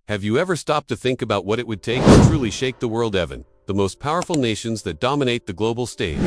Have you ever stopped to think about what it would take to truly shake the world? Even the most powerful nations that dominate the global stage.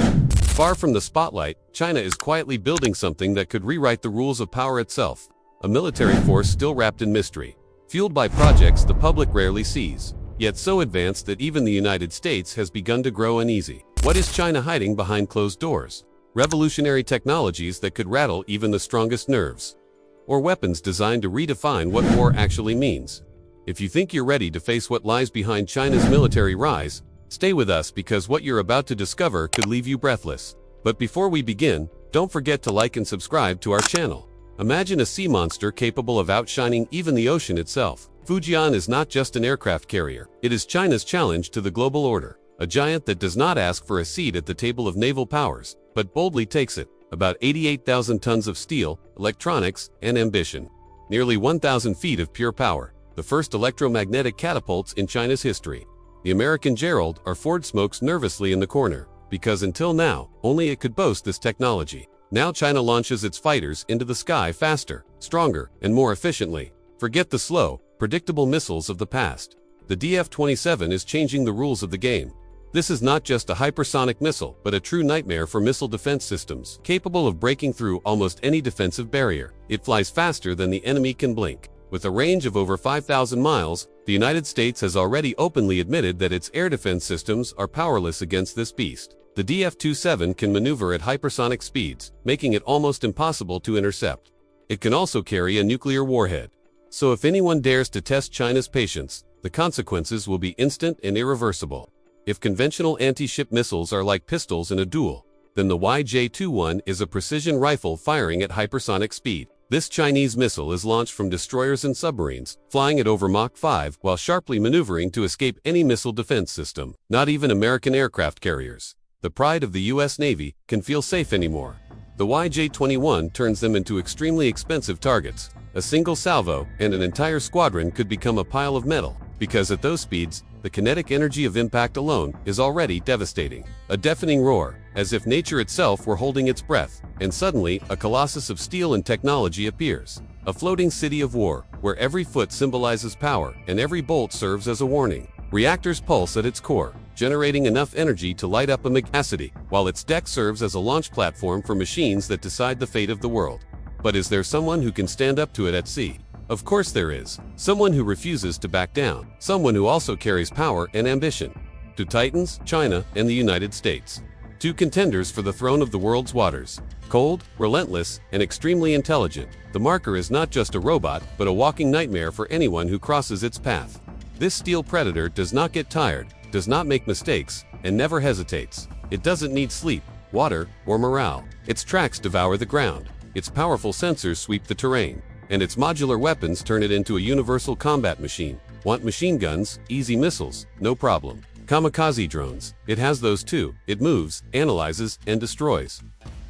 Far from the spotlight, China is quietly building something that could rewrite the rules of power itself. A military force still wrapped in mystery, fueled by projects the public rarely sees, yet so advanced that even the United States has begun to grow uneasy. What is China hiding behind closed doors? Revolutionary technologies that could rattle even the strongest nerves? Or weapons designed to redefine what war actually means? If you think you're ready to face what lies behind China's military rise, stay with us because what you're about to discover could leave you breathless. But before we begin, don't forget to like and subscribe to our channel. Imagine a sea monster capable of outshining even the ocean itself. Fujian is not just an aircraft carrier. It is China's challenge to the global order. A giant that does not ask for a seat at the table of naval powers, but boldly takes it. About 88,000 tons of steel, electronics, and ambition. Nearly 1,000 feet of pure power. The first electromagnetic catapults in China's history. The American Gerald are Ford smokes nervously in the corner, because until now, only it could boast this technology. Now China launches its fighters into the sky faster, stronger, and more efficiently. Forget the slow, predictable missiles of the past. The DF-27 is changing the rules of the game. This is not just a hypersonic missile, but a true nightmare for missile defense systems, capable of breaking through almost any defensive barrier. It flies faster than the enemy can blink. With a range of over 5,000 miles, the United States has already openly admitted that its air defense systems are powerless against this beast. The DF-27 can maneuver at hypersonic speeds, making it almost impossible to intercept. It can also carry a nuclear warhead. So if anyone dares to test China's patience, the consequences will be instant and irreversible. If conventional anti-ship missiles are like pistols in a duel, then the YJ-21 is a precision rifle firing at hypersonic speed. This Chinese missile is launched from destroyers and submarines, flying at over Mach 5 while sharply maneuvering to escape any missile defense system. Not even American aircraft carriers, the pride of the U.S. Navy, can feel safe anymore. The YJ-21 turns them into extremely expensive targets. A single salvo, and an entire squadron could become a pile of metal, because at those speeds, the kinetic energy of impact alone is already devastating. A deafening roar, as if nature itself were holding its breath, and suddenly a colossus of steel and technology appears. A floating city of war, where every foot symbolizes power and every bolt serves as a warning. Reactors pulse at its core, generating enough energy to light up a megacity, while its deck serves as a launch platform for machines that decide the fate of the world. But is there someone who can stand up to it at sea? Of course there is. Someone who refuses to back down. Someone who also carries power and ambition. Two titans, China and the United States. Two contenders for the throne of the world's waters. Cold, relentless, and extremely intelligent, the marker is not just a robot, but a walking nightmare for anyone who crosses its path. This steel predator does not get tired, does not make mistakes, and never hesitates. It doesn't need sleep, water, or morale. Its tracks devour the ground. Its powerful sensors sweep the terrain. And its modular weapons turn it into a universal combat machine. Want machine guns, easy missiles, no problem. Kamikaze drones, it has those too. It moves, analyzes, and destroys.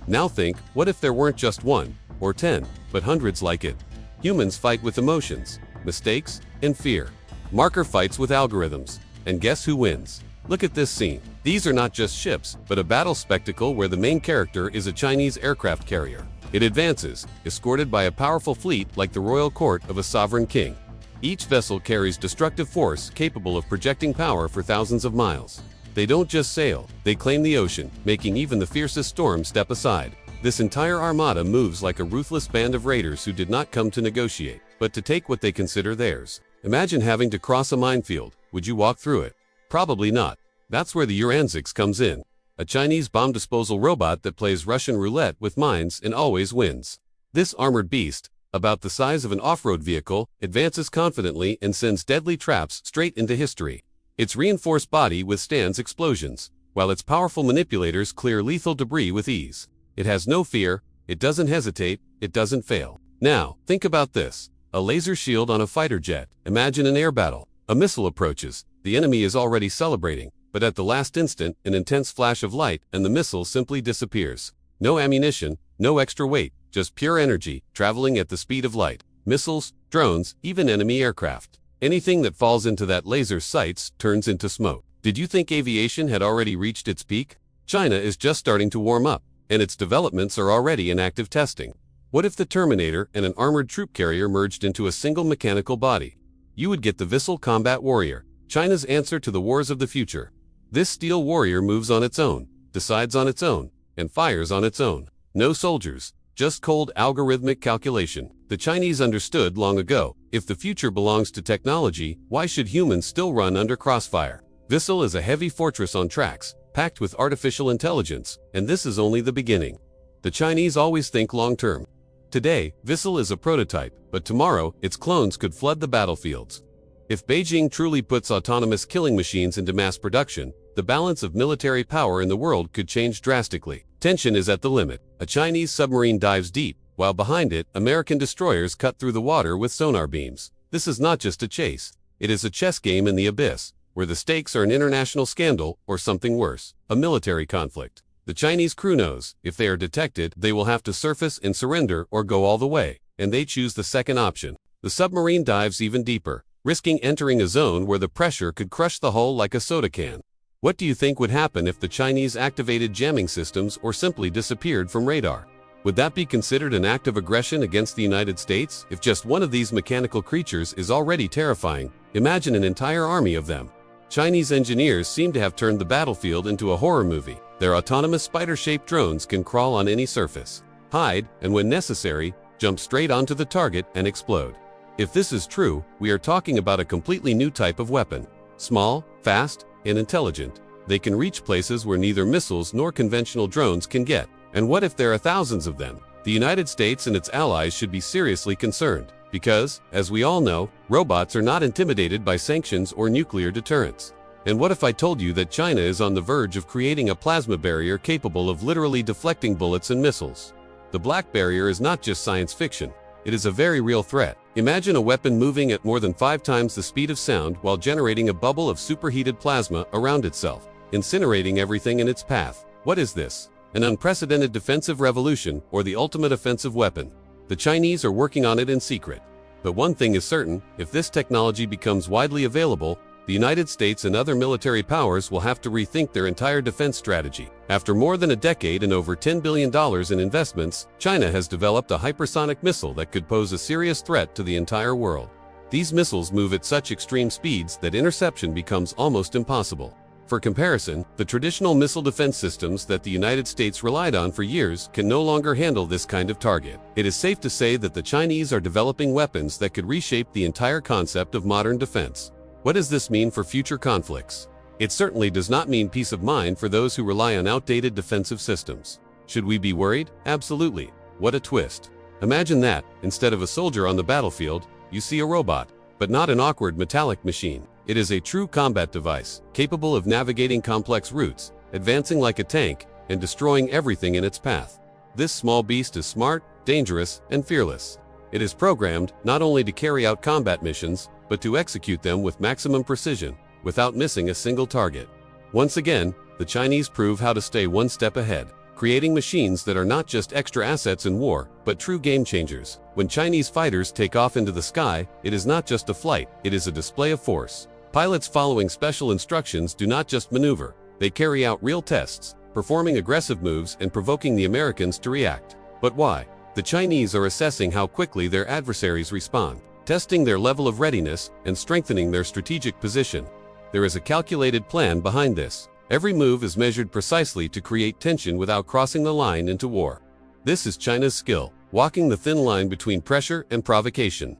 Now think, what if there weren't just one, or 10, but hundreds like it? Humans fight with emotions, mistakes, and fear. Marker fights with algorithms. And guess who wins? Look at this scene. These are not just ships, but a battle spectacle where the main character is a Chinese aircraft carrier. It advances, escorted by a powerful fleet like the royal court of a sovereign king. Each vessel carries destructive force capable of projecting power for thousands of miles. They don't just sail, they claim the ocean, making even the fiercest storm step aside. This entire armada moves like a ruthless band of raiders who did not come to negotiate, but to take what they consider theirs. Imagine having to cross a minefield. Would you walk through it? Probably not. That's where the Uranzix comes in. A Chinese bomb disposal robot that plays Russian roulette with mines and always wins. This armored beast, about the size of an off-road vehicle, advances confidently and sends deadly traps straight into history. Its reinforced body withstands explosions, while its powerful manipulators clear lethal debris with ease. It has no fear, it doesn't hesitate, it doesn't fail. Now, think about this. A laser shield on a fighter jet. Imagine an air battle. A missile approaches. The enemy is already celebrating. But at the last instant, an intense flash of light, and the missile simply disappears. No ammunition, no extra weight, just pure energy, traveling at the speed of light. Missiles, drones, even enemy aircraft. Anything that falls into that laser's sights turns into smoke. Did you think aviation had already reached its peak? China is just starting to warm up, and its developments are already in active testing. What if the Terminator and an armored troop carrier merged into a single mechanical body? you would get the Vissel Combat Warrior, China's answer to the wars of the future. This steel warrior moves on its own, decides on its own, and fires on its own. No soldiers, just cold algorithmic calculation. The Chinese understood long ago, if the future belongs to technology, why should humans still run under crossfire? Vissel is a heavy fortress on tracks, packed with artificial intelligence, and this is only the beginning. The Chinese always think long-term. Today, Vissel is a prototype, but tomorrow, its clones could flood the battlefields. If Beijing truly puts autonomous killing machines into mass production, the balance of military power in the world could change drastically. Tension is at the limit. A Chinese submarine dives deep, while behind it, American destroyers cut through the water with sonar beams. This is not just a chase. It is a chess game in the abyss, where the stakes are an international scandal or something worse, a military conflict. The Chinese crew knows, if they are detected, they will have to surface and surrender or go all the way, and they choose the second option. The submarine dives even deeper, risking entering a zone where the pressure could crush the hull like a soda can. What do you think would happen if the Chinese activated jamming systems or simply disappeared from radar? Would that be considered an act of aggression against the United States? If just one of these mechanical creatures is already terrifying, imagine an entire army of them. Chinese engineers seem to have turned the battlefield into a horror movie. Their autonomous spider-shaped drones can crawl on any surface, hide, and when necessary, jump straight onto the target and explode. If this is true, we are talking about a completely new type of weapon. Small, fast, and intelligent. They can reach places where neither missiles nor conventional drones can get. And what if there are thousands of them? The United States and its allies should be seriously concerned, because, as we all know, robots are not intimidated by sanctions or nuclear deterrence. And what if I told you that China is on the verge of creating a plasma barrier capable of literally deflecting bullets and missiles? The black barrier is not just science fiction. It is a very real threat. Imagine a weapon moving at more than 5 times the speed of sound while generating a bubble of superheated plasma around itself, incinerating everything in its path. What is this? An unprecedented defensive revolution or the ultimate offensive weapon? The Chinese are working on it in secret. But one thing is certain, if this technology becomes widely available, the United States and other military powers will have to rethink their entire defense strategy. After more than a decade and over $10 billion in investments, China has developed a hypersonic missile that could pose a serious threat to the entire world. These missiles move at such extreme speeds that interception becomes almost impossible. For comparison, the traditional missile defense systems that the United States relied on for years can no longer handle this kind of target. It is safe to say that the Chinese are developing weapons that could reshape the entire concept of modern defense. What does this mean for future conflicts? It certainly does not mean peace of mind for those who rely on outdated defensive systems. Should we be worried? Absolutely. What a twist. Imagine that, instead of a soldier on the battlefield, you see a robot, but not an awkward metallic machine. It is a true combat device, capable of navigating complex routes, advancing like a tank, and destroying everything in its path. This small beast is smart, dangerous, and fearless. It is programmed not only to carry out combat missions, but to execute them with maximum precision, without missing a single target. Once again, the Chinese prove how to stay one step ahead, creating machines that are not just extra assets in war, but true game changers. When Chinese fighters take off into the sky, it is not just a flight, it is a display of force. Pilots following special instructions do not just maneuver, they carry out real tests, performing aggressive moves and provoking the Americans to react. But why? The Chinese are assessing how quickly their adversaries respond, testing their level of readiness and strengthening their strategic position. There is a calculated plan behind this. Every move is measured precisely to create tension without crossing the line into war. This is China's skill, walking the thin line between pressure and provocation.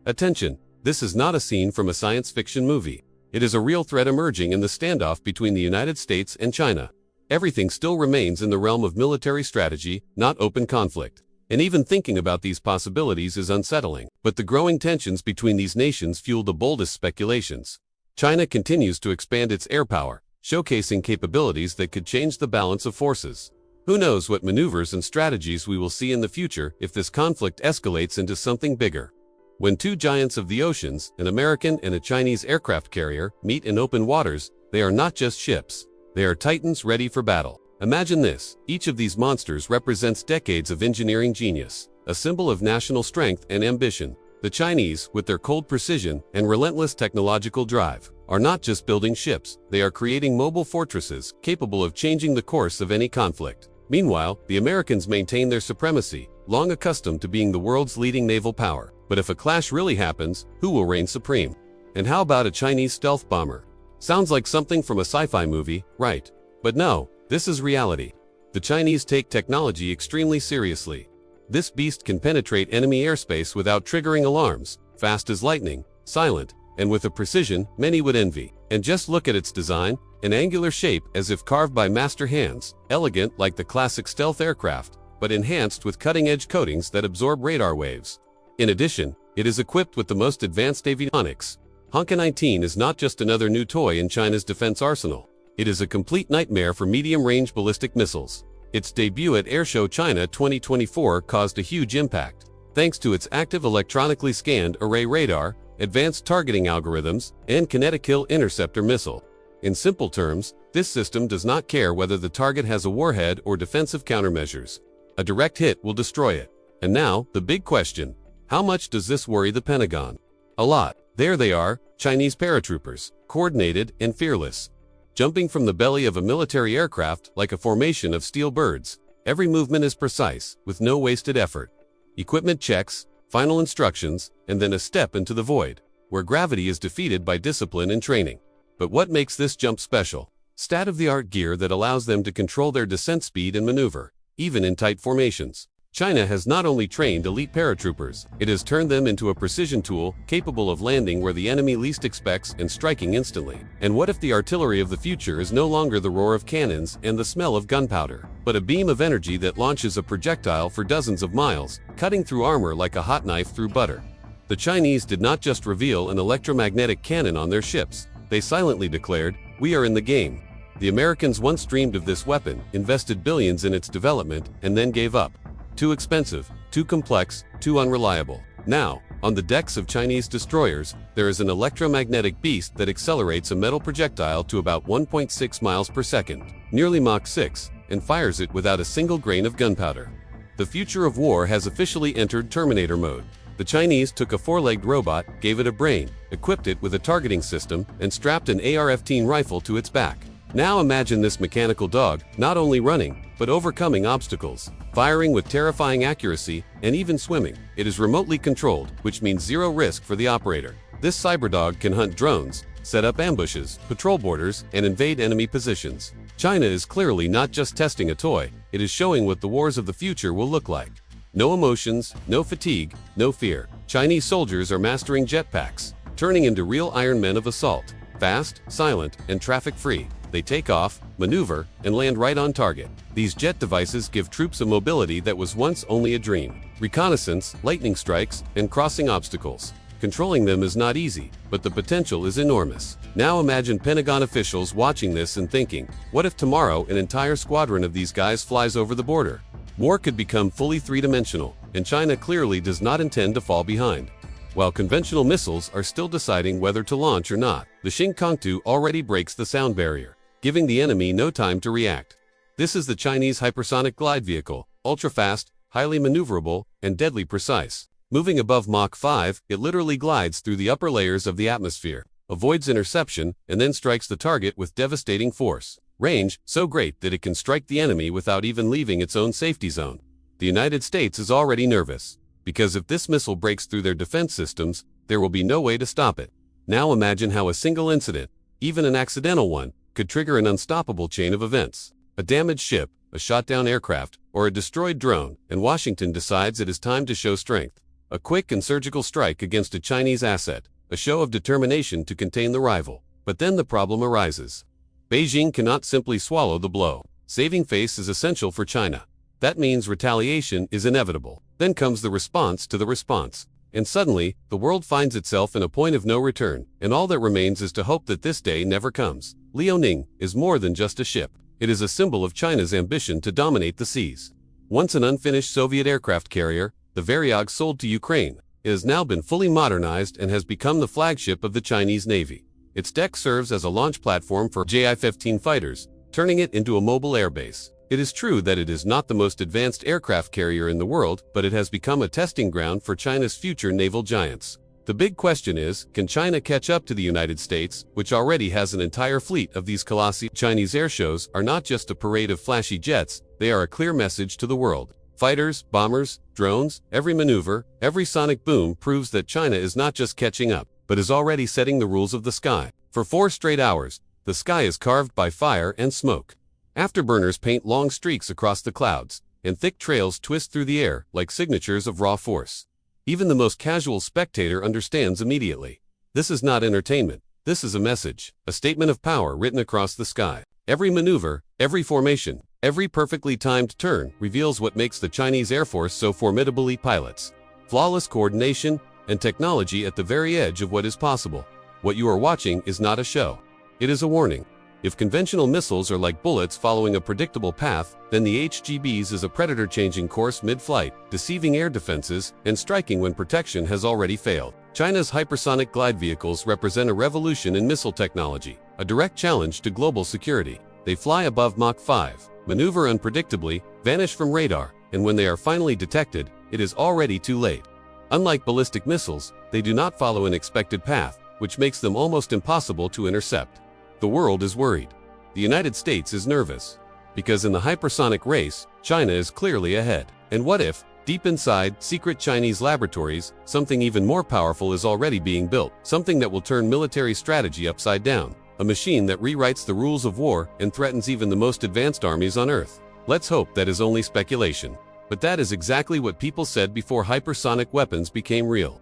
Attention, this is not a scene from a science fiction movie. It is a real threat emerging in the standoff between the United States and China. Everything still remains in the realm of military strategy, not open conflict. And even thinking about these possibilities is unsettling. But the growing tensions between these nations fuel the boldest speculations. China continues to expand its air power, showcasing capabilities that could change the balance of forces. Who knows what maneuvers and strategies we will see in the future if this conflict escalates into something bigger. When two giants of the oceans, an American and a Chinese aircraft carrier, meet in open waters, they are not just ships. They are titans ready for battle. Imagine this, each of these monsters represents decades of engineering genius, a symbol of national strength and ambition. The Chinese, with their cold precision and relentless technological drive, are not just building ships, they are creating mobile fortresses capable of changing the course of any conflict. Meanwhile, the Americans maintain their supremacy, long accustomed to being the world's leading naval power. But if a clash really happens, who will reign supreme? And how about a Chinese stealth bomber? Sounds like something from a sci-fi movie, right? But no, this is reality. The Chinese take technology extremely seriously. This beast can penetrate enemy airspace without triggering alarms, fast as lightning, silent, and with a precision many would envy. And just look at its design, an angular shape as if carved by master hands, elegant like the classic stealth aircraft, but enhanced with cutting-edge coatings that absorb radar waves. In addition, it is equipped with the most advanced avionics. Honka 19 is not just another new toy in China's defense arsenal. It is a complete nightmare for medium-range ballistic missiles. Its debut at Airshow China 2024 caused a huge impact, thanks to its active electronically scanned array radar, advanced targeting algorithms, and kinetic kill interceptor missile. In simple terms, this system does not care whether the target has a warhead or defensive countermeasures. A direct hit will destroy it. And now, the big question. How much does this worry the Pentagon? A lot. There they are, Chinese paratroopers, coordinated and fearless. Jumping from the belly of a military aircraft like a formation of steel birds. Every movement is precise, with no wasted effort. Equipment checks, final instructions, and then a step into the void, where gravity is defeated by discipline and training. But what makes this jump special? State-of-the-art gear that allows them to control their descent speed and maneuver, even in tight formations. China has not only trained elite paratroopers, it has turned them into a precision tool capable of landing where the enemy least expects and striking instantly. And what if the artillery of the future is no longer the roar of cannons and the smell of gunpowder, but a beam of energy that launches a projectile for dozens of miles, cutting through armor like a hot knife through butter? The Chinese did not just reveal an electromagnetic cannon on their ships. They silently declared, "We are in the game." The Americans once dreamed of this weapon, invested billions in its development, and then gave up. Too expensive, too complex, too unreliable. Now, on the decks of Chinese destroyers, there is an electromagnetic beast that accelerates a metal projectile to about 1.6 miles per second, nearly Mach 6, and fires it without a single grain of gunpowder. The future of war has officially entered Terminator mode. The Chinese took a four-legged robot, gave it a brain, equipped it with a targeting system, and strapped an AR-15 rifle to its back. Now imagine this mechanical dog, not only running, but overcoming obstacles, firing with terrifying accuracy, and even swimming. It is remotely controlled, which means zero risk for the operator. This cyberdog can hunt drones, set up ambushes, patrol borders, and invade enemy positions. China is clearly not just testing a toy, it is showing what the wars of the future will look like. No emotions, no fatigue, no fear. Chinese soldiers are mastering jetpacks, turning into real Iron Men of assault. Fast, silent, and traffic-free. They take off, maneuver, and land right on target. These jet devices give troops a mobility that was once only a dream. Reconnaissance, lightning strikes, and crossing obstacles. Controlling them is not easy, but the potential is enormous. Now imagine Pentagon officials watching this and thinking, what if tomorrow an entire squadron of these guys flies over the border? War could become fully three-dimensional, and China clearly does not intend to fall behind. While conventional missiles are still deciding whether to launch or not, the Xingkang-2 already breaks the sound barrier, giving the enemy no time to react. This is the Chinese hypersonic glide vehicle, ultra-fast, highly maneuverable, and deadly precise. Moving above Mach 5, it literally glides through the upper layers of the atmosphere, avoids interception, and then strikes the target with devastating force. Range so great that it can strike the enemy without even leaving its own safety zone. The United States is already nervous, because if this missile breaks through their defense systems, there will be no way to stop it. Now imagine how a single incident, even an accidental one, could trigger an unstoppable chain of events. A damaged ship, a shot-down aircraft, or a destroyed drone, and Washington decides it is time to show strength. A quick and surgical strike against a Chinese asset, a show of determination to contain the rival. But then the problem arises. Beijing cannot simply swallow the blow. Saving face is essential for China. That means retaliation is inevitable. Then comes the response to the response. And suddenly, the world finds itself in a point of no return, and all that remains is to hope that this day never comes. Liaoning is more than just a ship. It is a symbol of China's ambition to dominate the seas. Once an unfinished Soviet aircraft carrier, the Varyag sold to Ukraine, it has now been fully modernized and has become the flagship of the Chinese Navy. Its deck serves as a launch platform for Ji-15 fighters, turning it into a mobile airbase. It is true that it is not the most advanced aircraft carrier in the world, but it has become a testing ground for China's future naval giants. The big question is, can China catch up to the United States, which already has an entire fleet of these Colossal? Chinese airshows are not just a parade of flashy jets, they are a clear message to the world. Fighters, bombers, drones, every maneuver, every sonic boom proves that China is not just catching up, but is already setting the rules of the sky. For 4 straight hours, the sky is carved by fire and smoke. Afterburners paint long streaks across the clouds, and thick trails twist through the air like signatures of raw force. Even the most casual spectator understands immediately. This is not entertainment. This is a message, a statement of power written across the sky. Every maneuver, every formation, every perfectly timed turn reveals what makes the Chinese Air Force so formidable: pilots, flawless coordination, and technology at the very edge of what is possible. What you are watching is not a show. It is a warning. If conventional missiles are like bullets following a predictable path, then the HGBs is a predator changing course mid-flight, deceiving air defenses, and striking when protection has already failed. China's hypersonic glide vehicles represent a revolution in missile technology, a direct challenge to global security. They fly above Mach 5, maneuver unpredictably, vanish from radar, and when they are finally detected, it is already too late. Unlike ballistic missiles, they do not follow an expected path, which makes them almost impossible to intercept. The world is worried. The United States is nervous. Because in the hypersonic race, China is clearly ahead. And what if, deep inside secret Chinese laboratories, something even more powerful is already being built? Something that will turn military strategy upside down. A machine that rewrites the rules of war and threatens even the most advanced armies on Earth. Let's hope that is only speculation. But that is exactly what people said before hypersonic weapons became real.